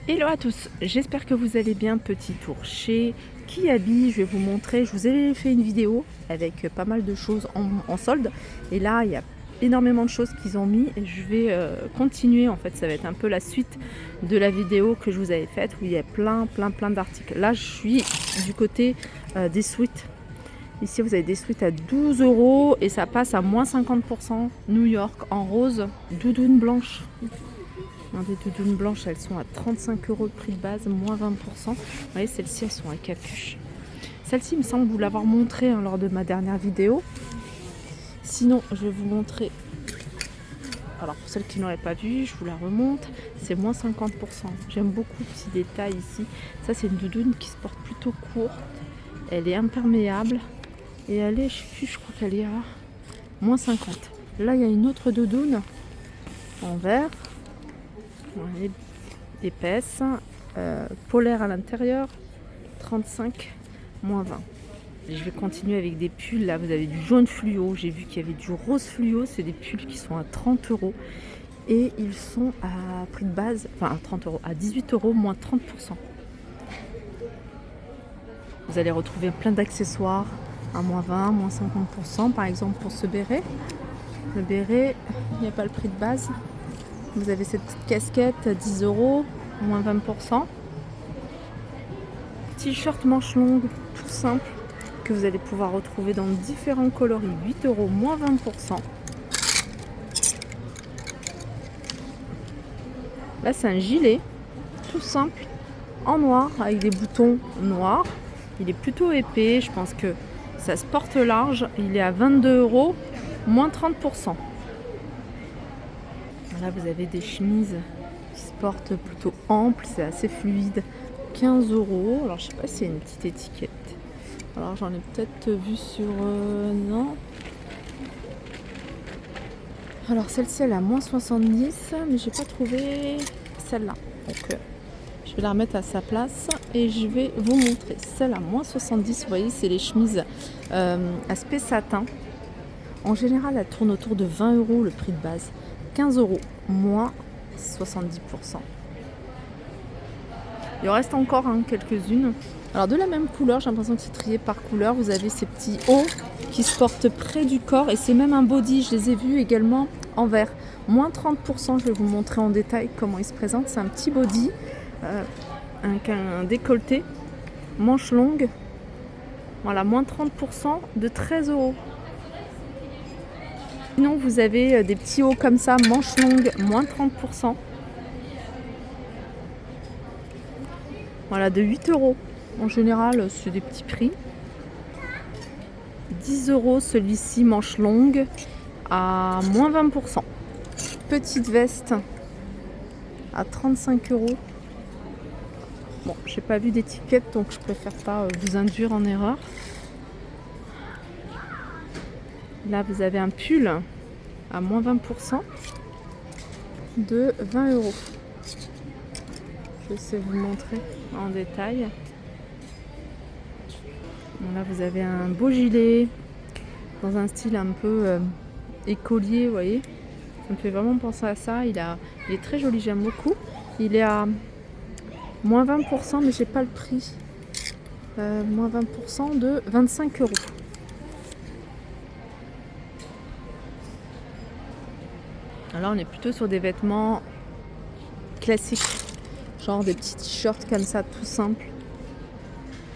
Hello à tous, j'espère que vous allez bien. Petit tour chez Kiabi, je vais vous montrer, je vous ai fait une vidéo avec pas mal de choses en solde et là il y a énormément de choses qu'ils ont mis et je vais continuer. En fait ça va être un peu la suite de la vidéo que je vous avais faite où il y a plein d'articles. Là je suis du côté des suites. Ici vous avez des suites à 12 € et ça passe à moins 50%. New York en rose, doudoune blanche. Des doudounes blanches, elles sont à 35 € de prix de base, moins 20%. Vous voyez, celles-ci, elles sont à capuche. Celle-ci, il me semble vous l'avoir montré lors de ma dernière vidéo. Sinon, je vais vous montrer. Alors, pour celles qui n'auraient pas vu, je vous la remonte. C'est moins 50%. J'aime beaucoup le petit détail ici. Ça, c'est une doudoune qui se porte plutôt courte. Elle est imperméable. Et elle est, je crois qu'elle est à moins 50. Là, il y a une autre doudoune en vert. Ouais, épaisse, polaire à l'intérieur, 35, moins 20. Et je vais continuer avec des pulls. Là, vous avez du jaune fluo. J'ai vu qu'il y avait du rose fluo. C'est des pulls qui sont à 30 €. Et ils sont à prix de base, enfin à 30 €, à 18 €, moins 30%. Vous allez retrouver plein d'accessoires à moins 20, moins 50%. Par exemple, pour ce béret. Le béret, il n'y a pas le prix de base. Vous avez cette petite casquette à 10 €, moins 20%. T-shirt manche longue, tout simple, que vous allez pouvoir retrouver dans différents coloris, 8 €, moins 20%. Là, c'est un gilet, tout simple, en noir, avec des boutons noirs. Il est plutôt épais, je pense que ça se porte large. Il est à 22 €, moins 30%. Là, vous avez des chemises qui se portent plutôt amples, c'est assez fluide, 15 €. Alors, je sais pas s'il y a une petite étiquette. Alors, j'en ai peut-être vu sur... non. Alors, celle-ci, elle est à moins 70, mais j'ai pas trouvé celle-là. Donc, je vais la remettre à sa place et je vais vous montrer celle à moins 70. Vous voyez, c'est les chemises aspect satin. En général, elle tourne autour de 20 € le prix de base. 15 €, moins 70%. Il en reste encore quelques-unes. Alors de la même couleur, j'ai l'impression que c'est trié par couleur. Vous avez ces petits hauts qui se portent près du corps et c'est même un body. Je les ai vus également en vert. Moins 30%, je vais vous montrer en détail comment il se présente. C'est un petit body, un décolleté, manche longue. Voilà, moins 30% de 13 €. Sinon, vous avez des petits hauts comme ça, manches longues, moins 30%. Voilà, de 8 €. En général, c'est des petits prix. 10 € celui-ci, manche longue, à moins 20%. Petite veste à 35 €. Bon, j'ai pas vu d'étiquette, donc je préfère pas vous induire en erreur. Là, vous avez un pull à moins 20% de 20 €. Je sais vous montrer en détail. Bon, là, vous avez un beau gilet dans un style un peu écolier, vous voyez. Ça me fait vraiment penser à ça. Il est très joli, j'aime beaucoup. Il est à moins 20%, mais j'ai pas le prix. Moins 20% de 25 €. Alors on est plutôt sur des vêtements classiques, genre des petits t-shirts comme ça, tout simple.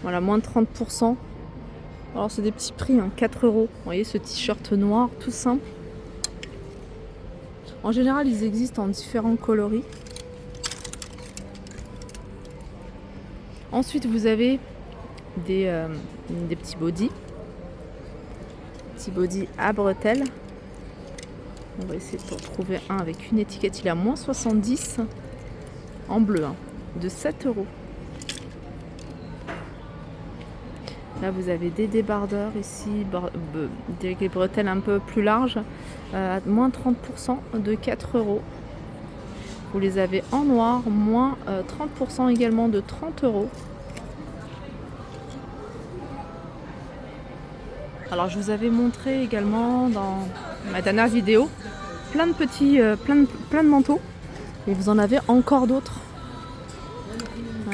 Voilà, moins 30%. Alors c'est des petits prix, 4 €. Vous voyez ce t-shirt noir, tout simple. En général, ils existent en différents coloris. Ensuite, vous avez des petits bodys. Petits bodys à bretelles. On va essayer de trouver un avec une étiquette. Il est à moins 70 en bleu, de 7 €. Là, vous avez des débardeurs ici, des bretelles un peu plus larges, à moins 30% de 4 €. Vous les avez en noir, moins 30% également de 30 €. Alors, je vous avais montré également dans ma dernière vidéo plein de petits, plein de manteaux. Et vous en avez encore d'autres.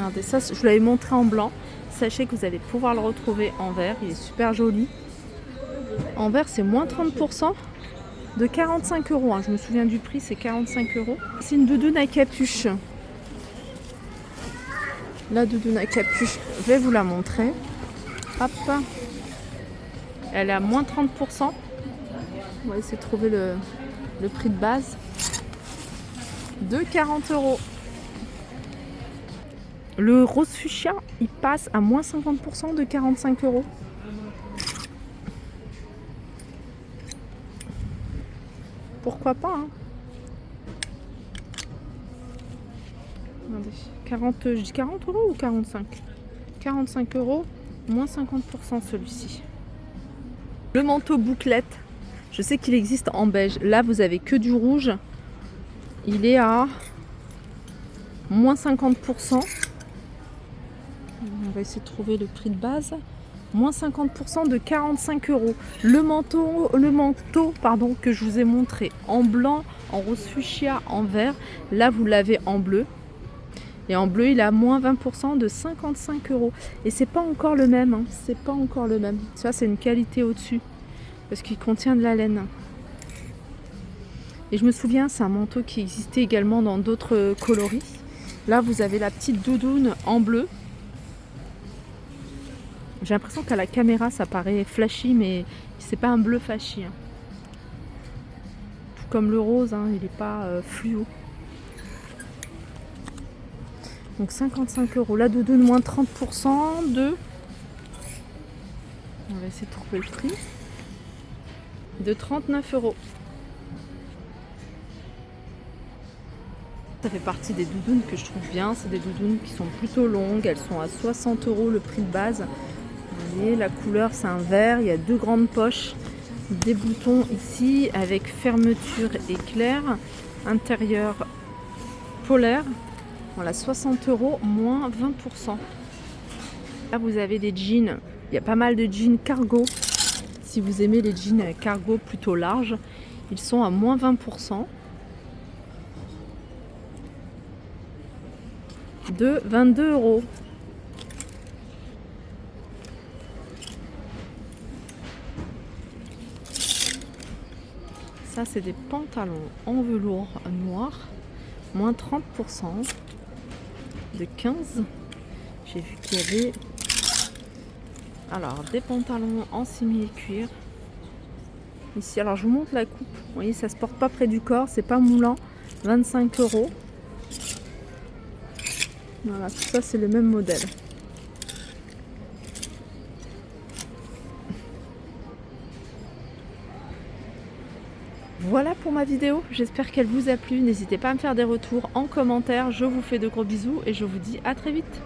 Regardez ça, je vous l'avais montré en blanc. Sachez que vous allez pouvoir le retrouver en vert. Il est super joli. En vert, c'est moins 30% de 45 €. Je me souviens du prix, c'est 45 €. C'est une doudoune à capuche. La doudoune à capuche, je vais vous la montrer. Hop. Elle est à moins 30%. On va essayer de trouver le prix de base. De 40 €. Le rose fuchsia, il passe à moins 50% de 45 €. Pourquoi pas, hein. Regardez, 40, je dis 40 € ou 45 ? 45 €, moins 50% celui-ci. Le manteau bouclette, je sais qu'il existe en beige. Là, vous avez que du rouge. Il est à moins 50%. On va essayer de trouver le prix de base. Moins 50% de 45 €. Le manteau que je vous ai montré en blanc, en rose fuchsia, en vert. Là, vous l'avez en bleu. Et en bleu, il a moins 20% de 55 €. Et c'est pas encore le même. Hein. C'est pas encore le même. Ça, c'est une qualité au-dessus. Parce qu'il contient de la laine. Et je me souviens, c'est un manteau qui existait également dans d'autres coloris. Là, vous avez la petite doudoune en bleu. J'ai l'impression qu'à la caméra, ça paraît flashy, mais c'est pas un bleu flashy. Hein. Tout comme le rose, hein, il n'est pas fluo. Donc 55 €. La doudoune, moins 30% de... On va essayer de trouver le prix. De 39 €. Ça fait partie des doudounes que je trouve bien. C'est des doudounes qui sont plutôt longues. Elles sont à 60 € le prix de base. Vous voyez, la couleur, c'est un vert. Il y a 2 grandes poches. Des boutons ici avec fermeture éclair. Intérieur polaire. Voilà, 60 €, moins 20%. Là, vous avez des jeans. Il y a pas mal de jeans cargo. Si vous aimez les jeans cargo plutôt larges, ils sont à moins 20%. De 22 €. Ça, c'est des pantalons en velours noir. Moins 30%. De 15. J'ai vu qu'il y avait... Alors, des pantalons en simili-cuir. Ici, alors je vous montre la coupe. Vous voyez, ça se porte pas près du corps, c'est pas moulant. 25 €. Voilà, tout ça, c'est le même modèle. Voilà pour ma vidéo, j'espère qu'elle vous a plu. N'hésitez pas à me faire des retours en commentaire. Je vous fais de gros bisous et je vous dis à très vite.